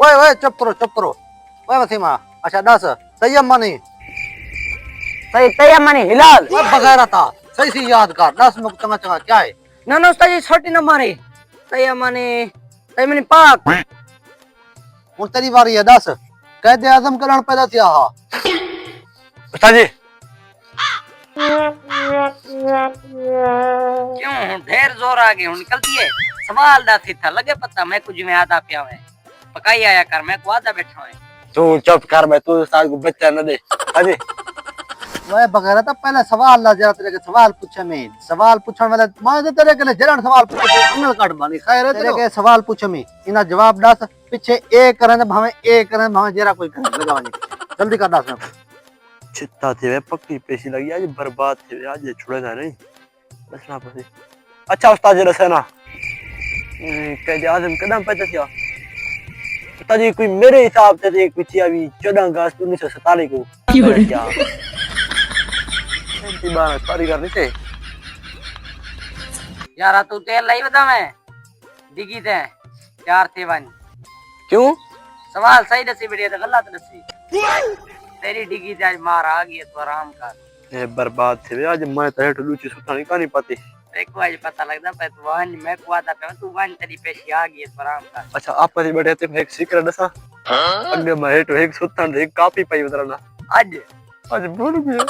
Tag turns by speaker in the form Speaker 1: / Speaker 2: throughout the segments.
Speaker 1: ओए चुप करो ओए वसीमा अच्छा दस सही अम्मा नहीं
Speaker 2: सही तैयार माने हिलाल
Speaker 1: ओए बगैर था सही सी याद कर 10 में चंगा चंगा क्या है
Speaker 2: ना ना उस्ताद जी छोटी न मारे तैयार माने पाक
Speaker 1: हुन तेरी बारी है 10 कैद आजम करण पैदा थिया हा
Speaker 3: उस्ताद जी
Speaker 2: क्यों ढेर जोर आ गए निकलती है सवाल दा थी था लगे पता मैं कुछ में आधा पिया है पकाई आया कर मैं को आधा बैठा है
Speaker 3: तू चुप कर मैं तू उस्ताद को बच्चा न दे अजी
Speaker 1: ओए बगैर था पहले सवाल ला जरा तेरे के सवाल पूछे में सवाल पूछण वाला मैं तेरे के जरण सवाल पूछे अमल काट बानी खैर है तेरे के सवाल पूछे में इना जवाब दस पीछे ए करन भावे जरा कोई कर लगावानी जल्दी कर दस में
Speaker 3: चित्ता थे वे पक्की पेशी लगी आज बर्बाद थे आज ये छुड़े ना नहीं बस ना पसी अच्छा उस्ताद जी रसना कैद आजम कदम पता थिया उस्ताद जी कोई मेरे हिसाब से एक पिछी अभी 14 अगस्त 1947 को क्या बार सारी करनी थे
Speaker 2: यार तू तेल लाई बता मैं डिगी ते 4 थे वन
Speaker 3: क्यों
Speaker 2: सवाल सही दसी बढ़िया तो गलत दसी तेरी डिगी ते आज मार आ गई तो आराम कर
Speaker 3: ये बर्बाद थे वे आज मैं तो हेठ लूची सुता नहीं कहानी पाती
Speaker 2: देखो आज पता लगदा पे तू वन मैं को आता पे तू वन तेरी पेशी आ गई तो आराम कर
Speaker 3: अच्छा आप पर बैठे थे एक सीक्रेट दसा अगे मैं हेठ एक सुता एक कापी पाई उतरना आज भूल गया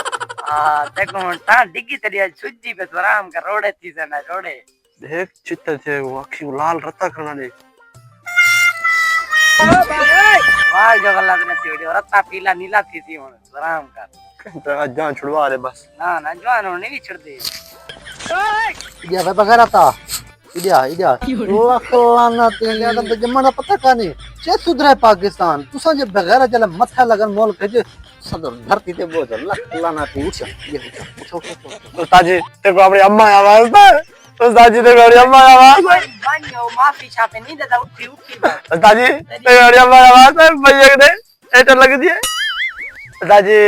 Speaker 2: हां देखो ता डिगी तेरी आज सुजी पे तो आराम कर रोड़े थी से ना रोड़े
Speaker 3: देख चित्त थे वो अखी लाल रत्ता करना दे
Speaker 2: वाल जो गलत नहीं वीडियो रत्ता पीला नीला थी हुन आराम कर
Speaker 3: जान छुड़वा ले बस
Speaker 2: ना ना जवान होने नहीं छड़ दे
Speaker 1: इडिया वे बगैर था इडिया लाना तेरे आदम तो जमना पता का नहीं जे सुधरे पाकिस्तान तुसा जे बगैर चले मथा लगन मोल के सदर धरती ते बोझ लाना तू उठ ये उठ
Speaker 3: उस्ताद जी तेरे को अपनी अम्मा आवाज दे उस्ताद जी तेरे को अपनी अम्मा आवाज दे
Speaker 2: बानियो माफी छापे नहीं देता उठी बस
Speaker 3: उस्ताद जी तेरे को अपनी अम्मा आवाज दे भैया दे एटर लग दिए उस्ताद जी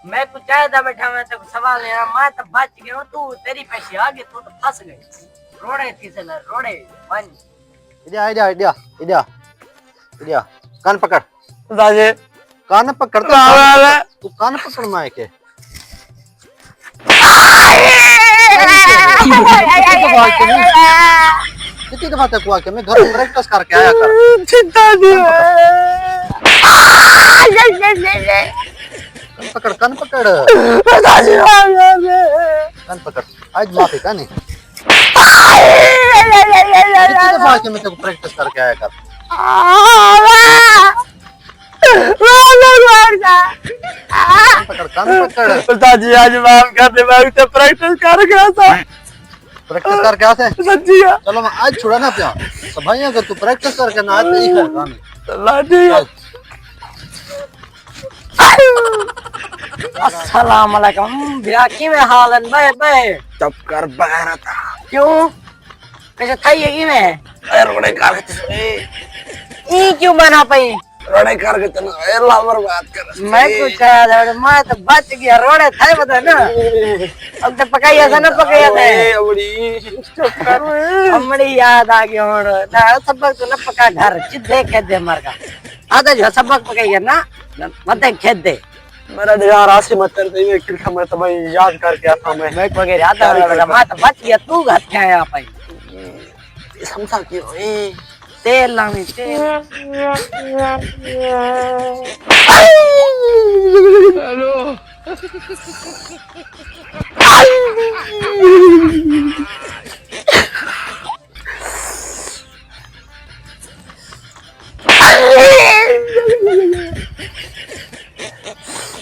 Speaker 2: मैं कुछ चाहता बैठा मैं तो सवाल है मैं तो बच गया तू तेरी पैसे आ गए तू तो फंस गई रोड़े थी से ना रोड़े बन
Speaker 1: इडिया कान पकड़
Speaker 3: उस्ताद जी
Speaker 1: कान पकड़ तू कान पकड़ माए के कितनी दफा तक हुआ कि मैं घर में प्रैक्टिस करके आया कर
Speaker 3: चिंता जी
Speaker 1: कान पकड़
Speaker 3: उस्ताद जी
Speaker 1: कान पकड़ आज माफी का नहीं कितनी दफा कि मैं तेको प्रैक्टिस करके आया कर कान पकड़
Speaker 3: उस्ताद जी आज माफ कर दे मैं तो प्रैक्टिस कर गया था
Speaker 1: प्रैक्टिस करके आते
Speaker 3: सच्ची है
Speaker 1: चलो मैं आज छुड़ा ना पिया तो भाई अगर तू प्रैक्टिस करके ना आते ही कर गाने
Speaker 3: लाठी
Speaker 2: अस्सलाम वालेकुम भैया की में हाल है बे बे
Speaker 3: चुप कर बगैर था
Speaker 2: क्यों कैसे थाई है की में
Speaker 3: रोड़े कर
Speaker 2: ई क्यों बना पाई
Speaker 3: रोड़े कर चलो अल्लाह बर्बाद कर
Speaker 2: मैं कुछ आया मैं तो बच गया रोड़े थे बता ना अब तो पकाया था ना पकाया था
Speaker 3: अबड़ी चुप कर
Speaker 2: हमड़ी याद आ गई और ना सबक तो न पका घर चिद्दे खेत दे मर का आधा जो सबक पकाइए ना मत खेत दे
Speaker 3: मेरा यार आसी मत कर दे किल समय तो मैं याद करके आता मैं
Speaker 2: वगैरह आता है मैं तो बच गया तू घर के आया पाई
Speaker 3: समझा क्यों ए
Speaker 2: तेल लानी तेल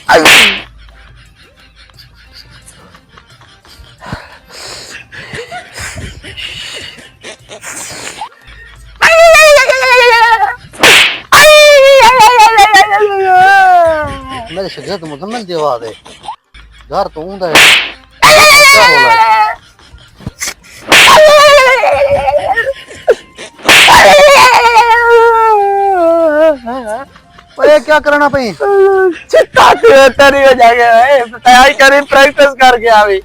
Speaker 3: हेलो
Speaker 1: मेरे शरीर तो मुकम्मल देवा दे घर तो ऊंधा है ओए क्या करना पई
Speaker 3: चित्ता तेरी हो जाएगा तैयारी करी प्रैक्टिस करके आवी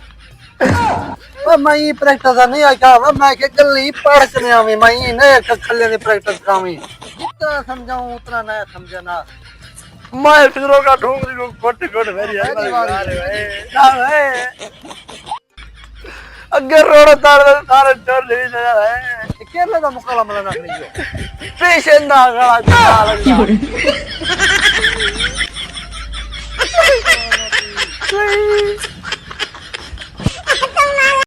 Speaker 1: मैं प्रैक्टिस नहीं आया मैं के गल्ली पढ़ के आवी मैं ने खल्ले दी प्रैक्टिस कामी जितना समझाऊं उतना ना समझना।
Speaker 3: मैं फिरों का ढूंढ को कोट कोट मेरी है ना है अगर रोड तार तार चोर ले है
Speaker 1: केरला का मुकाबला मतलब ना करियो।
Speaker 3: पेशेंट ना गला